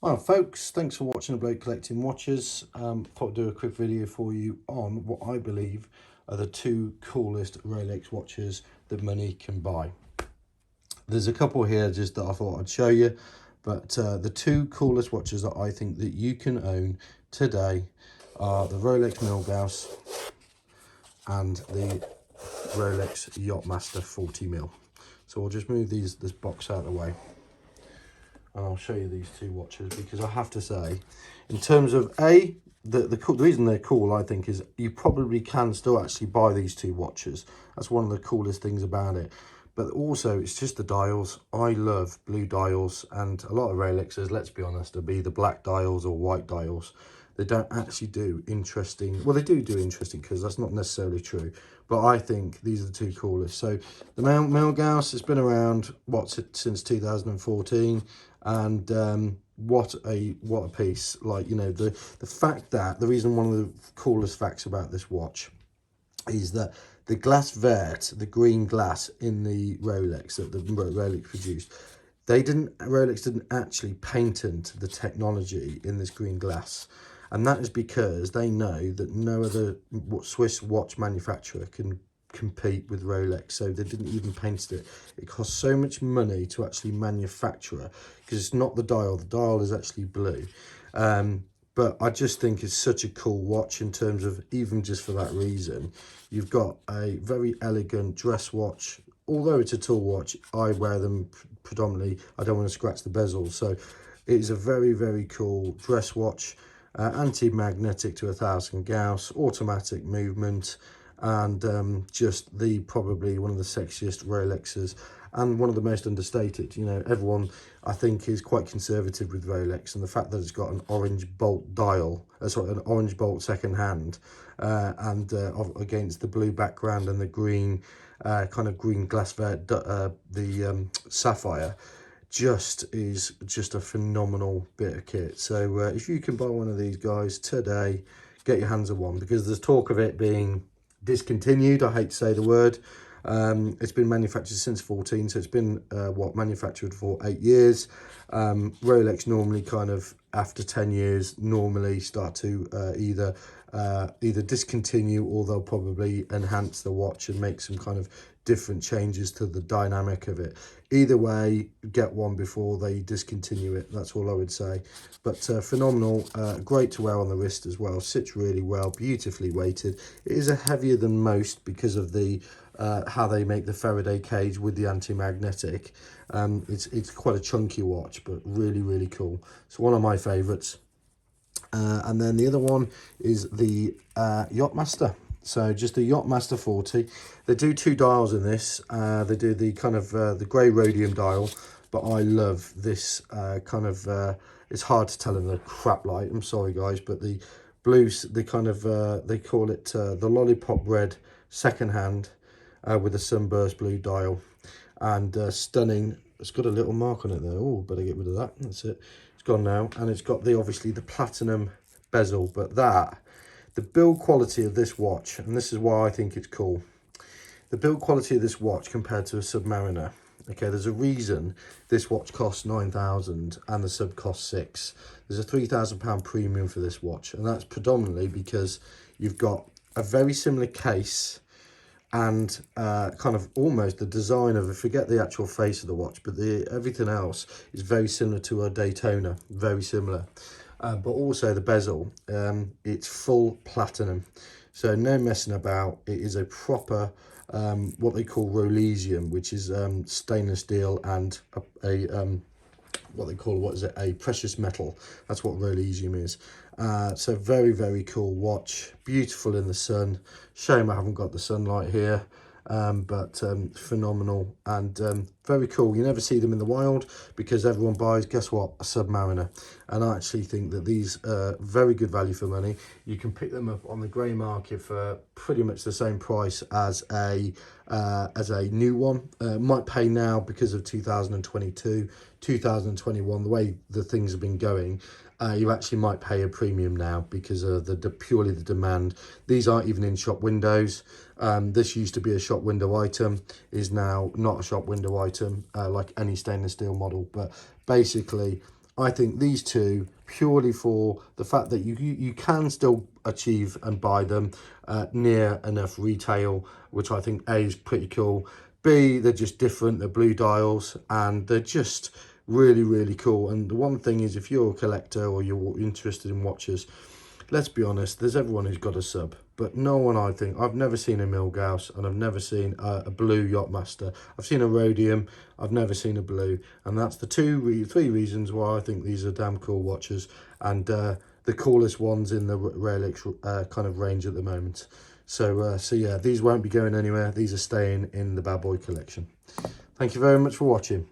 Well, folks, thanks for watching the Bloke Collecting Watches. Thought I'd do a quick video for you on what I believe are the two coolest Rolex watches that money can buy. There's a couple here just that I thought I'd show you, but the two coolest watches that I think that you can own today are the Rolex Milgauss and the Rolex Yachtmaster 40mm. So we'll just move this box out of the way, and I'll show you these two watches because I have to say, in terms of the reason they're cool, I think, is you probably can still actually buy these two watches. That's one of the coolest things about it. But also, it's just the dials. I love blue dials, and a lot of Rolexes, let's be honest, will be the black dials or white dials. They don't actually do interesting, well, they do interesting because that's not necessarily true, but I think these are the two coolest. So the Milgauss has been around since 2014, and what a piece. Like, you know, the fact that one of the coolest facts about this watch is that the glass vert, the green glass in the Rolex that the Rolex produced, Rolex didn't actually patent the technology in this green glass. And that is because they know that no other Swiss watch manufacturer can compete with Rolex, so they didn't even paint it. It costs so much money to actually manufacture, because it's not the dial is actually blue. But I just think it's such a cool watch in terms of, even just for that reason. You've got a very elegant dress watch. Although it's a tall watch, I wear them predominantly. I don't want to scratch the bezel, so it is a very, very cool dress watch. Anti-magnetic to 1000 Gauss, automatic movement, and just probably one of the sexiest Rolexes, and one of the most understated. You know, everyone, I think, is quite conservative with Rolex, and the fact that it's got an orange bolt dial, an orange bolt second hand, and against the blue background and the green, kind of green glass vert, the sapphire, is just a phenomenal bit of kit. So if you can buy one of these guys today, get your hands on one, because there's talk of it being discontinued. I hate to say the word. It's been manufactured since 14, so it's been manufactured for 8 years. Rolex normally, kind of after 10 years, normally start to either discontinue, or they'll probably enhance the watch and make some kind of different changes to the dynamic of it. Either way, get one before they discontinue it. That's all I would say. But phenomenal, great to wear on the wrist as well. Sits really well, beautifully weighted. It is a heavier than most because of the how they make the Faraday cage with the anti-magnetic. It's quite a chunky watch, but really, really cool. It's one of my favorites. And then the other one is the Yachtmaster. So just the Yachtmaster 40. They do two dials in this. They do the kind of the grey rhodium dial, but I love this it's hard to tell in the crap light, I'm sorry guys, but the blues, they call it the lollipop red second hand, with a sunburst blue dial, and stunning. It's got a little mark on it there. Oh, better get rid of that. That's it. It's gone now, and it's got obviously the platinum bezel. But the build quality of this watch, and this is why I think it's cool. The build quality of this watch compared to a Submariner. Okay, there's a reason this watch costs 9,000 and the sub costs 6. There's a £3,000 premium for this watch, and that's predominantly because you've got a very similar case, and kind of almost the design of, forget the actual face of the watch, but everything else is very similar to a Daytona, very similar. But also the bezel, it's full platinum, so no messing about. It is a proper what they call Rolesium, which is stainless steel and a precious metal. That's what Rolesium is. So very, very cool watch, beautiful in the sun. Shame I haven't got the sunlight here, but phenomenal, and very cool. You never see them in the wild because everyone buys, guess what, a Submariner. And I actually think that these are very good value for money. You can pick them up on the grey market for pretty much the same price as a new one. Might pay now because of 2022, 2021, the way the things have been going. You actually might pay a premium now because of purely the demand. These aren't even in shop windows. This used to be a shop window item, is now not a shop window item, like any stainless steel model. But basically, I think these two, purely for the fact that you can still achieve and buy them near enough retail, which I think A is pretty cool. B, they're just different, they're blue dials, and they're just really, really cool. And the one thing is, if you're a collector or you're interested in watches, let's be honest, there's everyone who's got a sub, but no one, I think, I've never seen a Milgauss, and I've never seen a blue Yachtmaster. I've seen a rhodium, I've never seen a blue, and that's the three reasons why I think these are damn cool watches, and the coolest ones in the Rolex kind of range at the moment. So yeah, these won't be going anywhere. These are staying in the bad boy collection. Thank you very much for watching.